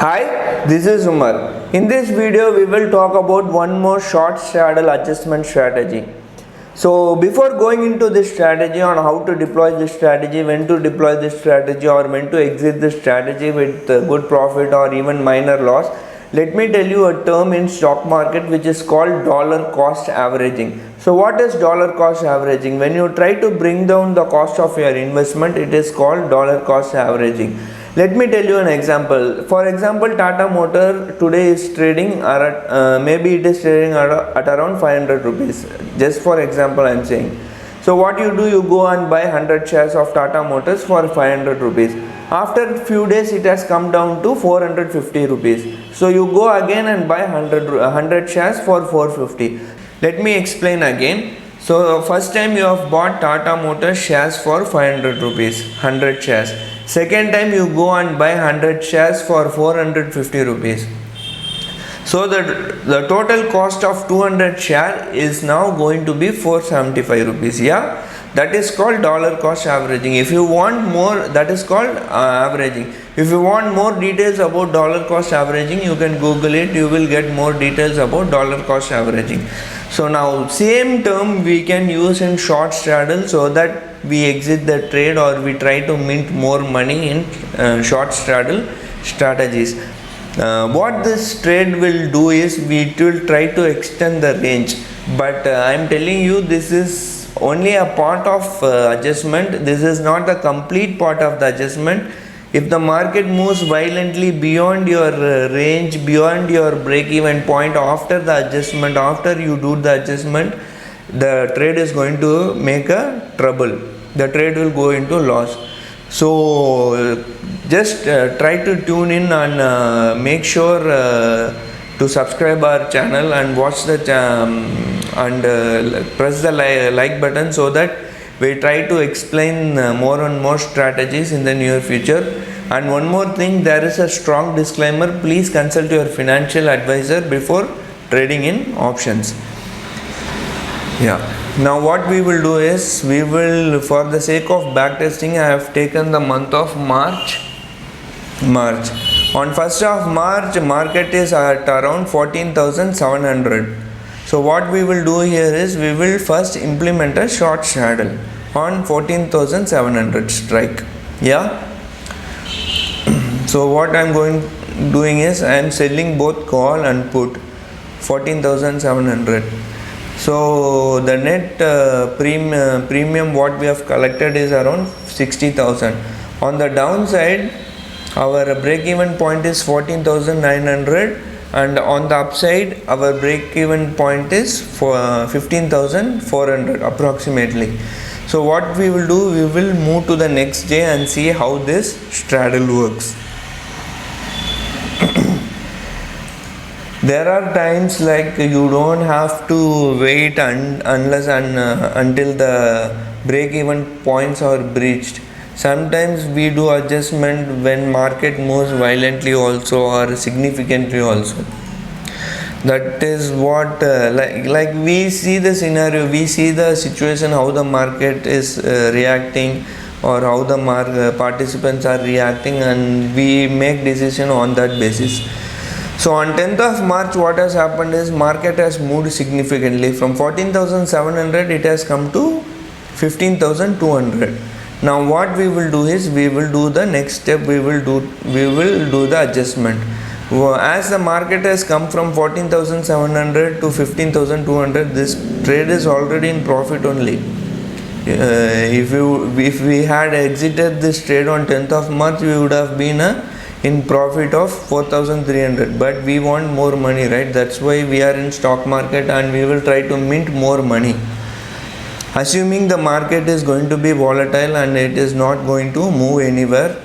Hi, this is Umar. In this video, we will talk about one more short straddle adjustment strategy. So before going into this strategy on how to deploy this strategy, when to deploy this strategy or when to exit this strategy with good profit or even minor loss, let me tell you a term in stock market which is called dollar cost averaging. So what is dollar cost averaging? When you try to bring down the cost of your investment, it is called dollar cost averaging. Let me tell you an example. For example, Tata Motor today is trading at maybe it is trading at around 500 rupees. Just for example, I am saying. So what you do, you go and buy 100 shares of Tata Motors for 500 rupees. After few days, it has come down to 450 rupees. So you go again and buy 100 shares for 450. Let me explain again. So first time you have bought Tata Motors shares for 500 rupees, 100 shares. Second time you go and buy 100 shares for 450 rupees. So the total cost of 200 share is now going to be 475 rupees. Yeah, that is called dollar cost averaging. If you want more, that is called averaging. If you want more details about dollar cost averaging, you can Google it. You will get more details about dollar cost averaging. So now same term we can use in short straddle so that we exit the trade or we try to mint more money in short straddle strategies. What this trade will do is we will try to extend the range, but I am telling you this is only a part of adjustment. This is not the complete part of the adjustment. If the market moves violently beyond your range, beyond your break even point after the adjustment, after you do the adjustment, the trade is going to make a trouble. The trade will go into loss. So just try to tune in and make sure to subscribe our channel and watch the press the like button so that we try to explain more and more strategies in the near future. And one more thing, there is a strong disclaimer. Please consult your financial advisor before trading in options. Yeah. Now what we will do is, we will, for the sake of backtesting, I have taken the month of March. On 1st of March, market is at around 14,700. So what we will do here is, we will first implement a short straddle on 14,700 strike. Yeah. So what I am doing is, I am selling both call and put 14,700. So the net premium what we have collected is around 60,000. On the downside, our break even point is 14,900, and on the upside our break even point is for 15,400 approximately. So what we will do, we will move to the next day and see how this straddle works. There are times like you don't have to wait unless until the break even points are breached. Sometimes we do adjustment when market moves violently also or significantly also. That is what like we see the scenario, we see the situation, how the market is reacting or how the participants are reacting, and we make decision on that basis. So on 10th of March, what has happened is, market has moved significantly from 14,700, it has come to 15,200. Now what we will do is, we will do the next step, we will do the adjustment. As the market has come from 14,700 to 15,200, this trade is already in profit only. If we had exited this trade on 10th of March, we would have been in profit of 4,300, but we want more money, right? That's why we are in stock market and we will try to mint more money. Assuming the market is going to be volatile and it is not going to move anywhere,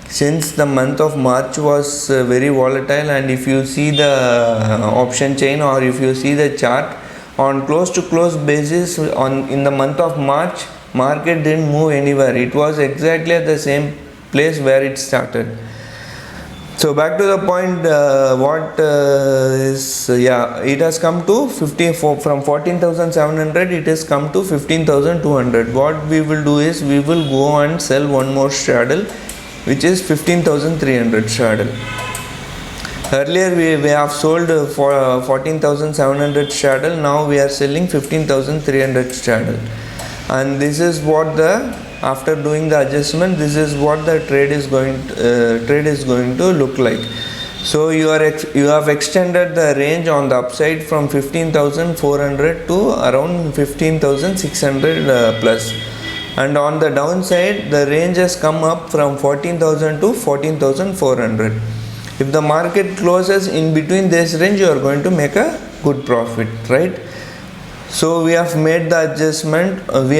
since the month of March was very volatile, and if you see the option chain or if you see the chart, on close to close basis in the month of March, market didn't move anywhere. It was exactly at the same place where it started. So back to the point, it has come to from 14,700, it has come to 15,200. What we will do is, we will go and sell one more straddle, which is 15,300 straddle. Earlier we have sold for 14,700 straddle. Now we are selling 15,300 straddle, and this is what the, after doing the adjustment, this is what the trade is going to look like. So you have extended the range on the upside from 15,400 to around 15,600 plus, and on the downside the range has come up from 14,000 to 14,400. If the market closes in between this range, you are going to make a good profit, right? So we have made the adjustment. We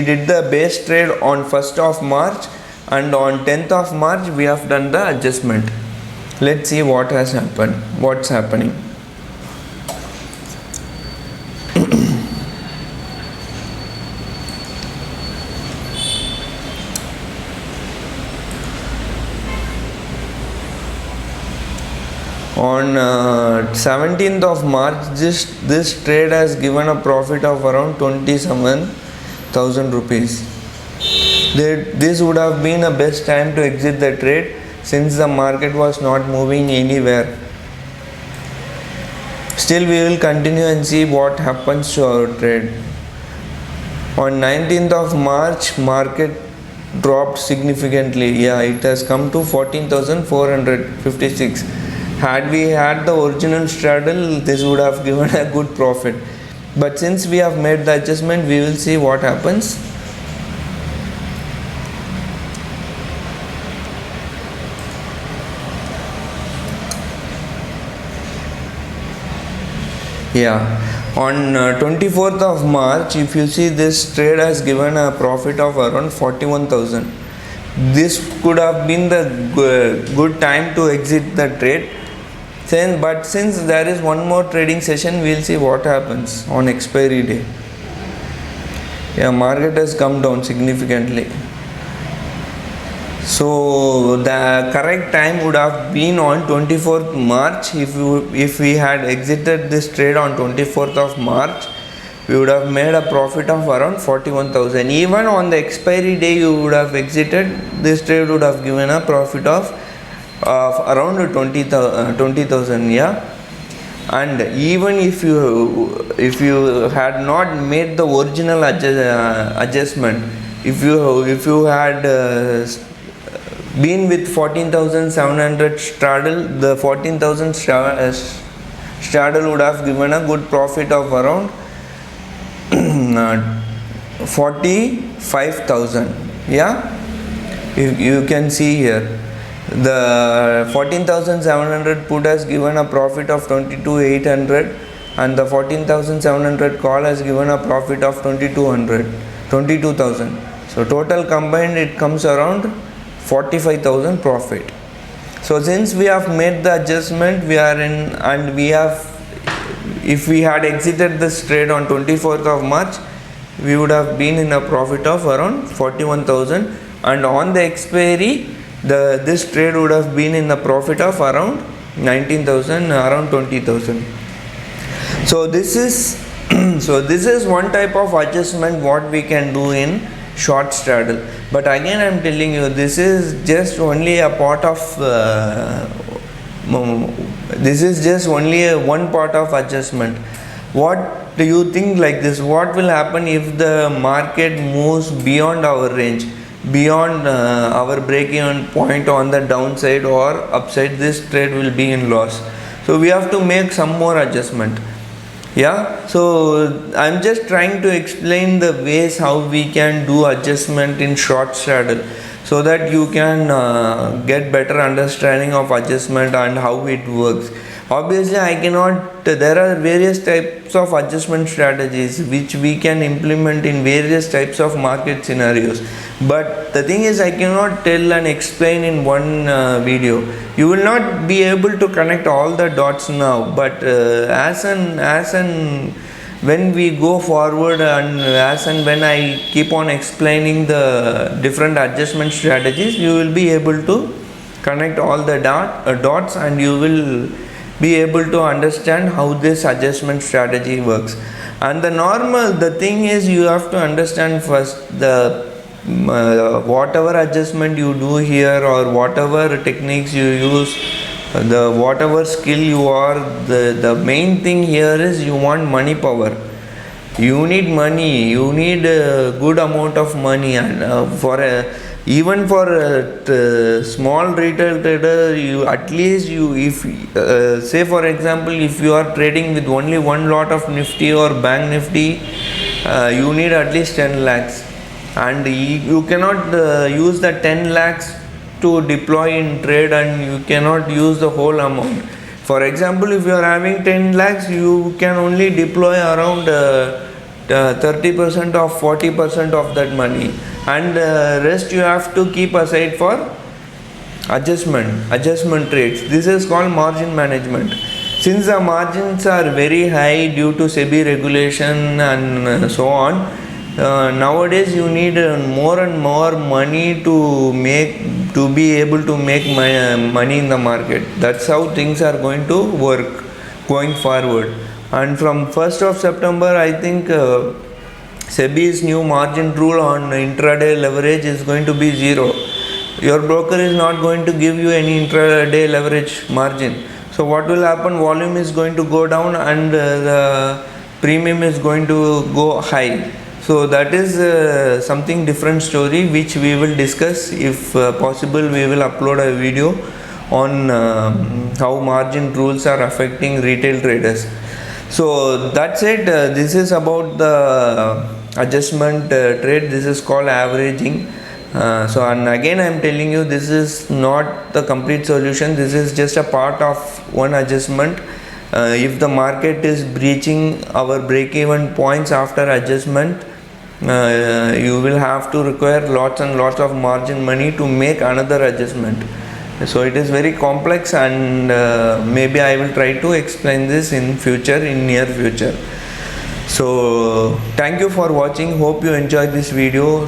did the base trade on 1st of March, and on 10th of March we have done the adjustment. Let's see what has happened, what's happening. On 17th of March, this trade has given a profit of around 27,000 rupees. This would have been a best time to exit the trade, since the market was not moving anywhere. Still, we will continue and see what happens to our trade. On 19th of March, market dropped significantly. Yeah, it has come to 14,456. Had we had the original straddle, this would have given a good profit. But since we have made the adjustment, we will see what happens. Yeah, on 24th of March, if you see, this trade has given a profit of around 41,000. This could have been the good time to exit the trade. But since there is one more trading session, we will see what happens on expiry day. Yeah, market has come down significantly. So the correct time would have been on 24th March. If we had exited this trade on 24th of March, we would have made a profit of around 41,000. Even on the expiry day you would have exited, this trade would have given a profit of around 20,000. Yeah, and even if you had not made the original adjustment, if you had been with 14,700 straddle, the 14,000 straddle would have given a good profit of around 45,000. Yeah, you can see here the 14,700 put has given a profit of 22,800, and the 14,700 call has given a profit of 22,000. So total combined it comes around 45,000 profit. So since we have made the adjustment, we are in, and we have, if we had exited this trade on 24th of March, we would have been in a profit of around 41,000, and on the expiry this trade would have been in a profit of around 19,000, around 20,000. So this is one type of adjustment what we can do in short straddle. But again, I am telling you, this is just only a part of one part of adjustment. What do you think like this? What will happen if the market moves beyond our range, beyond our break-even point on the downside or upside? This trade will be in loss. So we have to make some more adjustment. Yeah, so I'm just trying to explain the ways how we can do adjustment in short straddle, so that you can get better understanding of adjustment and how it works. Obviously, there are various types of adjustment strategies which we can implement in various types of market scenarios. But the thing is, I cannot tell and explain in one video. You will not be able to connect all the dots now. But when we go forward, and when I keep on explaining the different adjustment strategies, you will be able to connect all the dots, and you will be able to understand how this adjustment strategy works. And the thing is, you have to understand first the whatever adjustment you do here, or whatever techniques you use the whatever skill you are, the main thing here is you want money power. You need money, you need a good amount of money, and even for a small retail trader, you at least you, if say for example, if you are trading with only one lot of Nifty or Bank Nifty, you need at least 10 lakhs, and you cannot use the 10 lakhs to deploy in trade, and you cannot use the whole amount. For example, if you are having 10 lakhs, you can only deploy around 30% or 40% of that money, and rest you have to keep aside for adjustment trades. This is called margin management. Since the margins are very high due to SEBI regulation and so on, nowadays you need more and more money to be able to make money in the market. That's how things are going to work going forward. And from 1st of September, I think SEBI's new margin rule on intraday leverage is going to be 0. Your broker is not going to give you any intraday leverage margin. So what will happen? Volume is going to go down, and the premium is going to go high. So that is something different story, which we will discuss. If possible, we will upload a video on how margin rules are affecting retail traders. So that's it. This is about the adjustment trade. This is called averaging. So, and again I am telling you, this is not the complete solution. This is just a part of one adjustment. If the market is breaching our break-even points after adjustment, you will have to require lots and lots of margin money to make another adjustment. So it is very complex, and maybe I will try to explain this in near future. So thank you for watching. Hope you enjoyed this video.